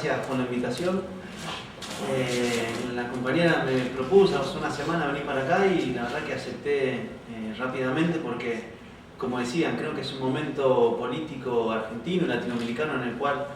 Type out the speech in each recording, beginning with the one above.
gracias por la invitación. La compañera me propuso hace una semana venir para acá y la verdad que acepté rápidamente porque, como decían, creo que es un momento político argentino y latinoamericano en el cual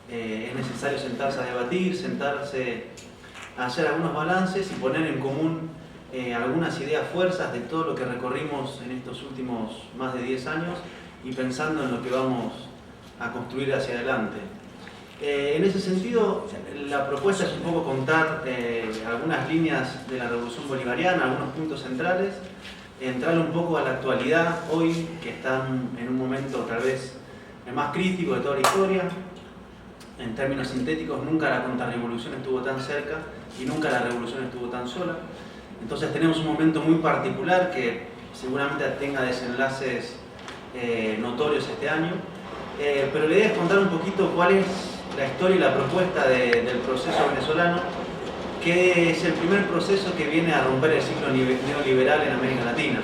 es necesario sentarse a debatir, sentarse a hacer algunos balances y poner en común algunas ideas, fuerzas de todo lo que recorrimos en estos últimos más de 10 años y pensando en lo que vamos a construir hacia adelante. En ese sentido, la propuesta es un poco contar algunas líneas de la Revolución Bolivariana, algunos puntos centrales, entrar un poco a la actualidad hoy, que están en un momento tal vez el más crítico de toda la historia. En términos sintéticos, nunca la contrarrevolución estuvo tan cerca y nunca la revolución estuvo tan sola. Entonces tenemos un momento muy particular que seguramente tenga desenlaces notorios este año, pero la idea es contar un poquito cuál es la historia y la propuesta del proceso venezolano, que es el primer proceso que viene a romper el ciclo neoliberal en América Latina.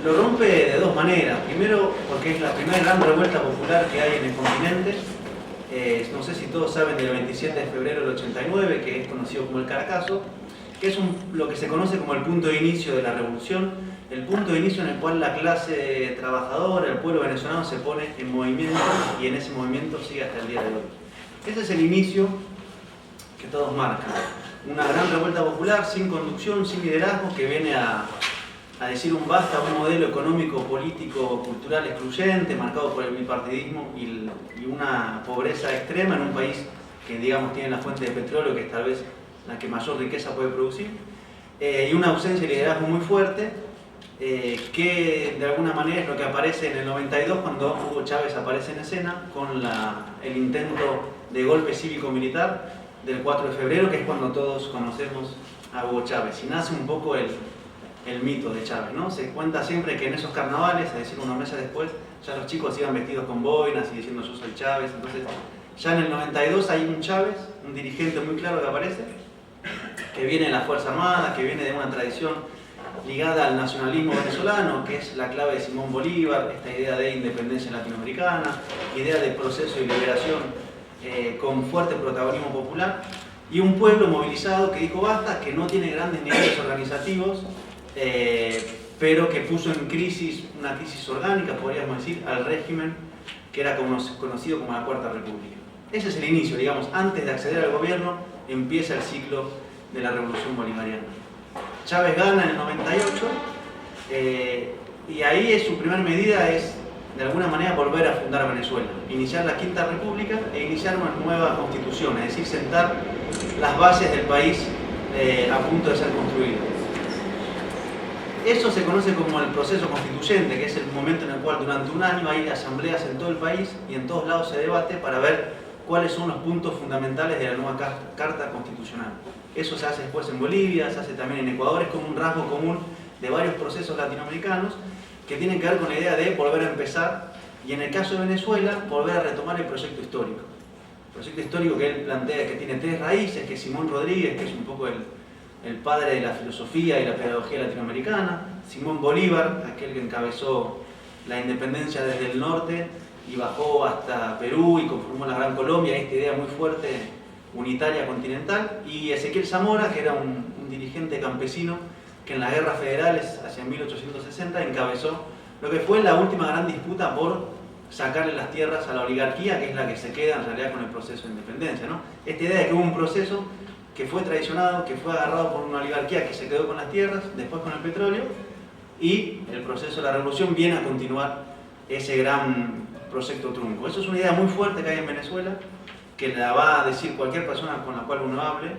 Lo rompe de dos maneras. Primero, porque es la primera gran revuelta popular que hay en el continente. No sé si todos saben del 27 de febrero del 89, que es conocido como el Caracazo, que es lo que se conoce como el punto de inicio de la revolución, el punto de inicio en el cual la clase trabajadora, el pueblo venezolano se pone en movimiento y en ese movimiento sigue hasta el día de hoy. Ese es el inicio que todos marcan. Una gran revuelta popular sin conducción, sin liderazgo, que viene a decir un basta a un modelo económico, político, cultural excluyente, marcado por el bipartidismo y una pobreza extrema en un país que, digamos, tiene la fuente de petróleo, que es tal vez la que mayor riqueza puede producir, y una ausencia de liderazgo muy fuerte, que de alguna manera es lo que aparece en el 92 cuando Hugo Chávez aparece en escena con el intento de golpe cívico-militar del 4 de febrero, que es cuando todos conocemos a Hugo Chávez. Y nace un poco el mito de Chávez, ¿no? Se cuenta siempre que en esos carnavales, es decir, unos meses después, ya los chicos iban vestidos con boinas y diciendo yo soy Chávez. Entonces, ya en el 92 hay un Chávez, un dirigente muy claro que aparece, que viene de la Fuerza Armada, que viene de una tradición ligada al nacionalismo venezolano, que es la clave de Simón Bolívar, esta idea de independencia latinoamericana, idea de proceso de liberación con fuerte protagonismo popular, y un pueblo movilizado que dijo basta, que no tiene grandes niveles organizativos, pero que puso en crisis, una crisis orgánica, podríamos decir, al régimen que era conocido como la Cuarta República. Ese es el inicio, digamos, antes de acceder al gobierno empieza el ciclo de la Revolución Bolivariana. Chávez gana en el 98 y ahí su primera medida es, de alguna manera, volver a fundar Venezuela, iniciar la Quinta República e iniciar una nueva constitución, es decir, sentar las bases del país a punto de ser construido. Eso se conoce como el proceso constituyente, que es el momento en el cual durante un año hay asambleas en todo el país y en todos lados se debate para ver cuáles son los puntos fundamentales de la nueva Carta Constitucional. Eso se hace después en Bolivia, se hace también en Ecuador, es como un rasgo común de varios procesos latinoamericanos que tienen que ver con la idea de volver a empezar y, en el caso de Venezuela, volver a retomar el proyecto histórico. El proyecto histórico que él plantea, que tiene tres raíces, que es Simón Rodríguez, que es un poco el padre de la filosofía y la pedagogía latinoamericana, Simón Bolívar, aquel que encabezó la independencia desde el norte y bajó hasta Perú y conformó la Gran Colombia, esta idea muy fuerte, unitaria, continental, y Ezequiel Zamora, que era un dirigente campesino que en las guerras federales hacia 1860 encabezó lo que fue la última gran disputa por sacarle las tierras a la oligarquía, que es la que se queda en realidad con el proceso de independencia, ¿no? Esta idea de que hubo un proceso que fue traicionado, que fue agarrado por una oligarquía que se quedó con las tierras, después con el petróleo, y el proceso de la revolución viene a continuar ese gran proyecto trunco. Eso es una idea muy fuerte que hay en Venezuela, que la va a decir cualquier persona con la cual uno hable,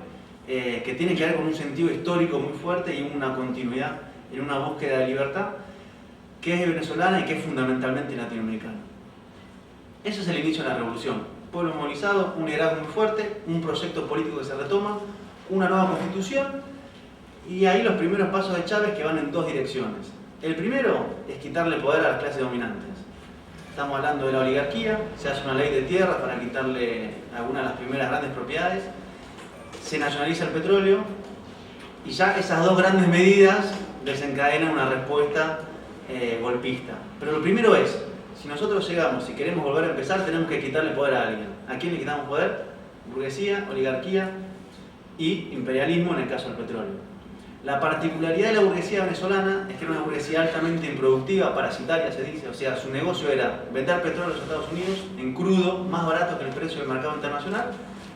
que tiene que ver con un sentido histórico muy fuerte y una continuidad en una búsqueda de libertad que es venezolana y que es fundamentalmente latinoamericana. Ese es el inicio de la revolución. Pueblo movilizado, un liderazgo muy fuerte, un proyecto político que se retoma, una nueva constitución, y ahí los primeros pasos de Chávez que van en dos direcciones. El primero es quitarle poder a las clases dominantes. Estamos hablando de la oligarquía, se hace una ley de tierras para quitarle algunas de las primeras grandes propiedades, se nacionaliza el petróleo, y ya esas dos grandes medidas desencadenan una respuesta golpista. Pero lo primero es si nosotros llegamos y queremos volver a empezar, tenemos que quitarle poder a alguien. ¿A quién le quitamos poder? Burguesía, oligarquía y imperialismo en el caso del petróleo. La particularidad de la burguesía venezolana es que era una burguesía altamente improductiva, parasitaria se dice, o sea, su negocio era vender petróleo a los Estados Unidos en crudo, más barato que el precio del mercado internacional,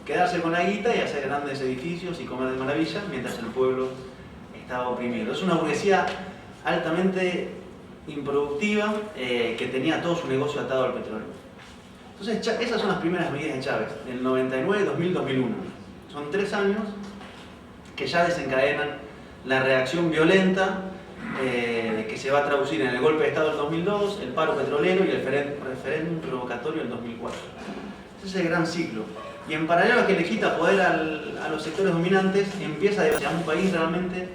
quedarse con la guita y hacer grandes edificios y comer de maravilla, mientras el pueblo estaba oprimido. Es una burguesía altamente improductiva que tenía todo su negocio atado al petróleo. Entonces, esas son las primeras medidas de Chávez, el 99, 2000, 2001. Son 3 años que ya desencadenan la reacción violenta que se va a traducir en el golpe de Estado del 2002, el paro petrolero y el referéndum provocatorio del 2004. Ese es el gran ciclo. Y en paralelo a que le quita poder a los sectores dominantes, empieza a un país realmente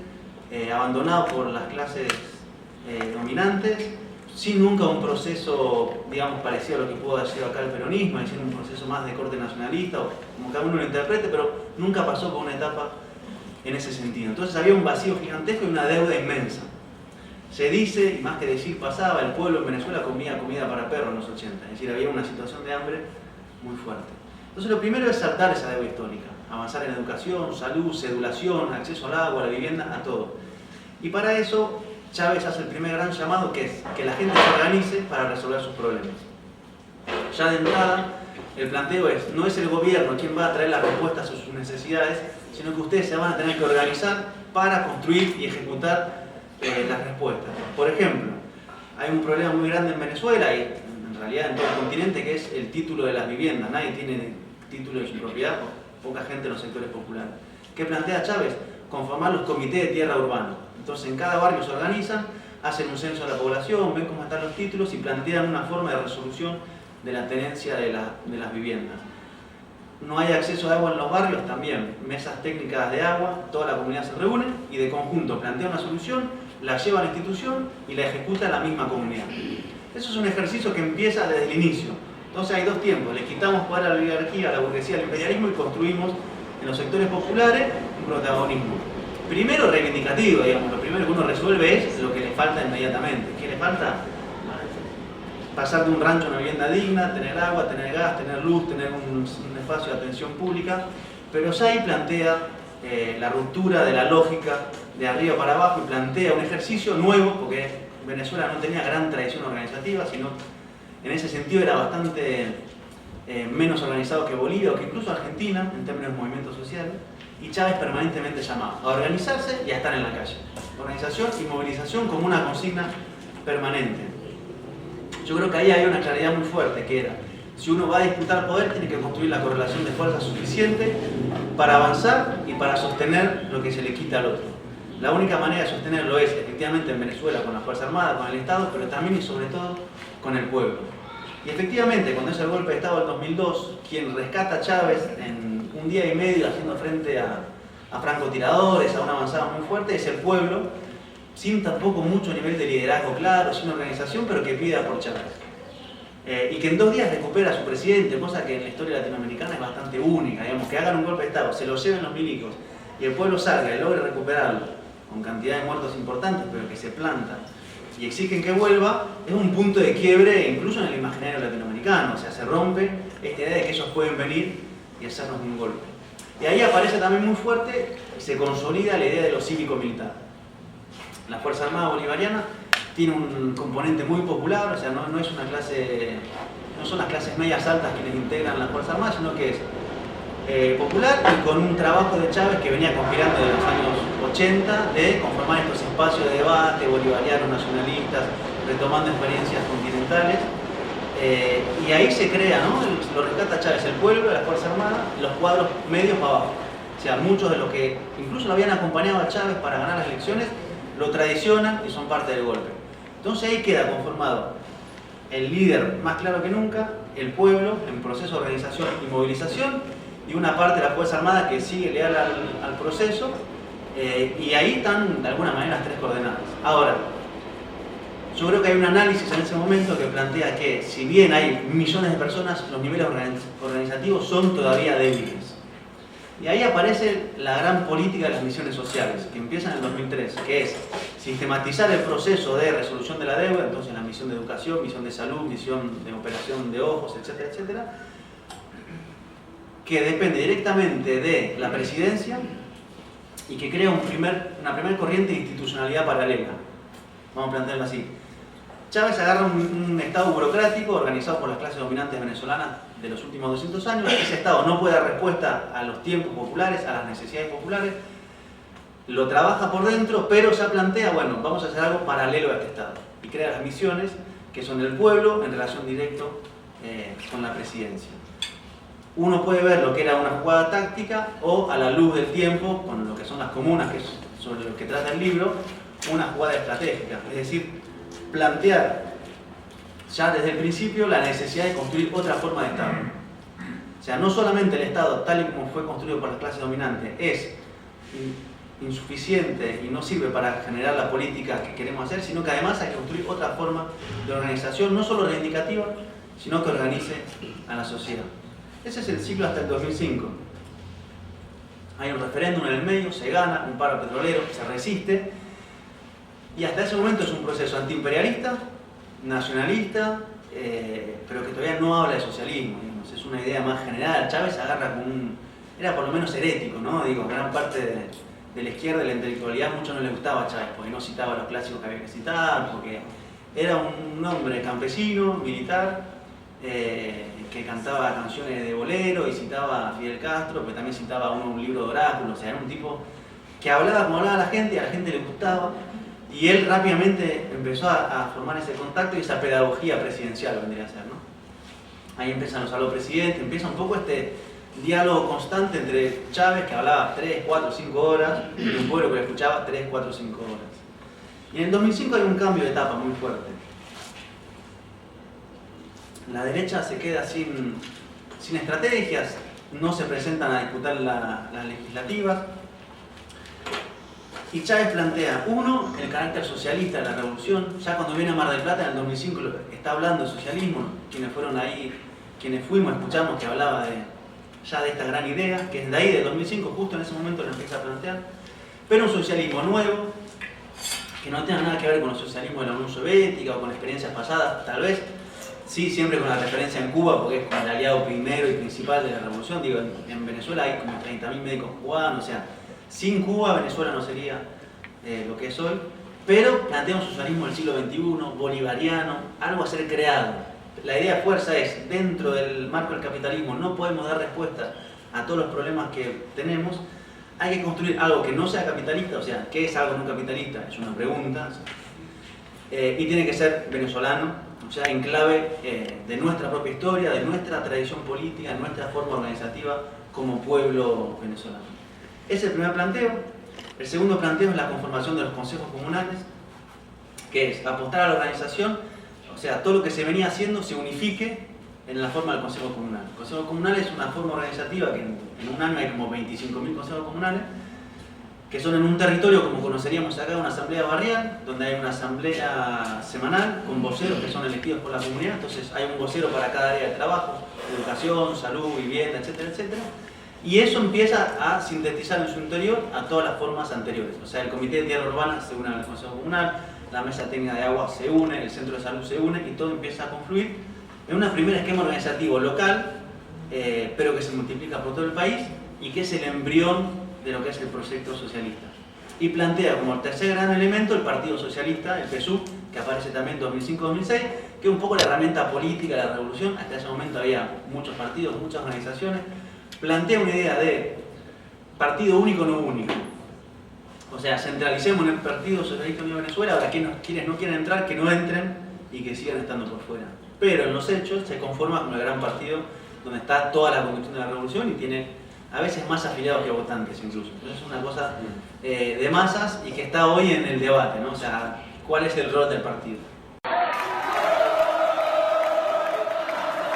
abandonado por las clases dominantes, sin nunca un proceso, digamos, parecido a lo que pudo haber sido acá el peronismo, es decir, un proceso más de corte nacionalista, o como cada uno lo interprete, pero nunca pasó por una etapa en ese sentido. Entonces había un vacío gigantesco y una deuda inmensa. Se dice, y más que decir pasaba, el pueblo en Venezuela comía comida para perros en los 80, es decir, había una situación de hambre muy fuerte. Entonces lo primero es saltar esa deuda histórica, avanzar en educación, salud, sedulación, acceso al agua, a la vivienda, a todo. Y para eso Chávez hace el primer gran llamado, que es que la gente se organice para resolver sus problemas. Ya de entrada, el planteo es, no es el gobierno quien va a traer las respuestas a sus necesidades, sino que ustedes se van a tener que organizar para construir y ejecutar las respuestas. Por ejemplo, hay un problema muy grande en Venezuela y en realidad en todo el continente, que es el título de las viviendas. Nadie tiene título de su propiedad, poca gente en los sectores populares. ¿Qué plantea Chávez? Conformar los comités de tierra urbanos. Entonces en cada barrio se organizan, hacen un censo de la población, ven cómo están los títulos y plantean una forma de resolución de la tenencia de las viviendas. No hay acceso a agua en los barrios, también mesas técnicas de agua, toda la comunidad se reúne y de conjunto plantea una solución, la lleva a la institución y la ejecuta la misma comunidad. Eso es un ejercicio que empieza desde el inicio. Entonces hay 2 tiempos, le quitamos poder a la oligarquía, a la burguesía, al imperialismo y construimos en los sectores populares un protagonismo. Primero reivindicativo, digamos, lo primero que uno resuelve es lo que le falta inmediatamente. ¿Qué le falta? Pasar de un rancho a una vivienda digna, tener agua, tener gas, tener luz, tener un espacio de atención pública, pero ya ahí plantea la ruptura de la lógica de arriba para abajo y plantea un ejercicio nuevo, porque Venezuela no tenía gran tradición organizativa, sino en ese sentido era bastante menos organizado que Bolivia o que incluso Argentina en términos de movimientos sociales, y Chávez permanentemente llamaba a organizarse y a estar en la calle. Organización y movilización como una consigna permanente. Yo creo que ahí hay una claridad muy fuerte, que era, si uno va a disputar poder, tiene que construir la correlación de fuerza suficiente para avanzar y para sostener lo que se le quita al otro. La única manera de sostenerlo es, efectivamente, en Venezuela, con la Fuerza Armada, con el Estado, pero también y sobre todo con el pueblo. Y efectivamente, cuando es el golpe de Estado del 2002, quien rescata a Chávez en un día y medio haciendo frente a francotiradores, a una avanzada muy fuerte, es el pueblo, sin tampoco mucho nivel de liderazgo claro, sin organización, pero que pida por Chávez. Y que en 2 días recupera a su presidente, cosa que en la historia latinoamericana es bastante única, digamos, que hagan un golpe de Estado, se lo lleven los milicos y el pueblo salga y logre recuperarlo, con cantidad de muertos importantes, pero que se planta y exigen que vuelva, es un punto de quiebre incluso en el imaginario latinoamericano, o sea, se rompe esta idea de que ellos pueden venir y hacernos un golpe. Y ahí aparece también muy fuerte y se consolida la idea de lo cívico-militar. La Fuerza Armada Bolivariana tiene un componente muy popular, o sea, no es una clase, no son las clases medias altas quienes integran la Fuerza Armada, sino que es popular y con un trabajo de Chávez que venía conspirando desde los años 80 de conformar estos espacios de debate bolivarianos, nacionalistas, retomando experiencias continentales. Y ahí se crea, ¿no? Lo rescata Chávez, el pueblo, la Fuerza Armada, los cuadros medios para abajo. O sea, muchos de los que incluso lo habían acompañado a Chávez para ganar las elecciones, lo traicionan y son parte del golpe. Entonces ahí queda conformado el líder más claro que nunca, el pueblo en proceso de organización y movilización, y una parte de la Fuerza Armada que sigue leal al proceso, y ahí están de alguna manera las 3 coordenadas. Ahora, yo creo que hay un análisis en ese momento que plantea que si bien hay millones de personas, los niveles organizativos son todavía débiles. Y ahí aparece la gran política de las misiones sociales, que empieza en el 2003, que es, sistematizar el proceso de resolución de la deuda, entonces la misión de educación, misión de salud, misión de operación de ojos, etcétera, etcétera, que depende directamente de la presidencia y que crea una primera corriente de institucionalidad paralela. Vamos a plantearlo así. Chávez agarra un Estado burocrático organizado por las clases dominantes venezolanas de los últimos 200 años. Ese Estado no puede dar respuesta a los tiempos populares, a las necesidades populares. Lo trabaja por dentro, pero ya plantea, bueno, vamos a hacer algo paralelo a este Estado. Y crea las misiones, que son del pueblo, en relación directa con la presidencia. Uno puede ver lo que era una jugada táctica o, a la luz del tiempo, con lo que son las comunas, que es sobre lo que trata el libro, una jugada estratégica. Es decir, plantear ya desde el principio la necesidad de construir otra forma de Estado. O sea, no solamente el Estado, tal y como fue construido por las clases dominantes, es insuficiente y no sirve para generar la política que queremos hacer, sino que además hay que construir otra forma de organización, no solo reivindicativa, sino que organice a la sociedad. Ese es el ciclo hasta el 2005. Hay un referéndum en el medio, se gana, un paro petrolero, se resiste, y hasta ese momento es un proceso antiimperialista, nacionalista, pero que todavía no habla de socialismo, digamos. Es una idea más general. Chávez agarra como era por lo menos herético, ¿no? Digo, gran parte de la izquierda, de la intelectualidad, mucho no le gustaba a Chávez, porque no citaba los clásicos que había que citar, porque era un hombre campesino, militar, que cantaba canciones de bolero y citaba a Fidel Castro, pero también citaba un libro de oráculos. O sea, era un tipo que hablaba como hablaba la gente y a la gente le gustaba. Y él rápidamente empezó a formar ese contacto y esa pedagogía presidencial, vendría a ser, ¿no? Ahí empiezan los presidentes, empieza un poco este diálogo constante entre Chávez, que hablaba 3, 4, 5 horas, y un pueblo que le escuchaba 3, 4, 5 horas. Y en el 2005 hay un cambio de etapa muy fuerte. La derecha se queda sin estrategias, no se presentan a disputar las legislativas. Y Chávez plantea, uno, el carácter socialista de la revolución. Ya cuando viene a Mar del Plata en el 2005 está hablando de socialismo. Quienes fueron ahí, quienes fuimos, escuchamos que hablaba ya de esta gran idea, que es de ahí, del 2005, justo en ese momento lo empieza a plantear. Pero un socialismo nuevo, que no tenga nada que ver con el socialismo de la Unión Soviética o con experiencias pasadas, tal vez. Sí, siempre con la referencia en Cuba, porque es como el aliado primero y principal de la revolución. Digo, en Venezuela hay como 30.000 médicos cubanos, o sea, sin Cuba, Venezuela no sería lo que es hoy, pero plantea un socialismo del siglo XXI, bolivariano, algo a ser creado. La idea de fuerza es, dentro del marco del capitalismo no podemos dar respuesta a todos los problemas que tenemos, hay que construir algo que no sea capitalista. O sea, ¿qué es algo no capitalista? Es una pregunta, y tiene que ser venezolano, o sea, en clave de nuestra propia historia, de nuestra tradición política, de nuestra forma organizativa como pueblo venezolano. Ese es el primer planteo. El segundo planteo es la conformación de los consejos comunales, que es apostar a la organización, o sea, todo lo que se venía haciendo se unifique en la forma del consejo comunal. El consejo comunal es una forma organizativa que en un año hay como 25.000 consejos comunales, que son en un territorio, como conoceríamos acá, una asamblea barrial, donde hay una asamblea semanal con voceros que son elegidos por la comunidad. Entonces hay un vocero para cada área de trabajo, educación, salud, vivienda, etcétera, etcétera. Y eso empieza a sintetizar en su interior a todas las formas anteriores. O sea, el Comité de Tierra Urbana se une al Consejo Comunal, la Mesa Técnica de Agua se une, el Centro de Salud se une, y todo empieza a confluir en un primer esquema organizativo local, pero que se multiplica por todo el país y que es el embrión de lo que es el proyecto socialista. Y plantea como el tercer gran elemento el Partido Socialista, el PSUV, que aparece también en 2005-2006, que es un poco la herramienta política de la revolución. Hasta ese momento había muchos partidos, muchas organizaciones. Plantea una idea de partido único, no único. O sea, centralicemos en el Partido Socialista Unido de Venezuela. Ahora, quienes no quieren entrar, que no entren y que sigan estando por fuera. Pero en los hechos se conforma con el gran partido donde está toda la conducción de la revolución y tiene a veces más afiliados que votantes incluso. Entonces es una cosa de masas y que está hoy en el debate, ¿no? O sea, ¿cuál es el rol del partido?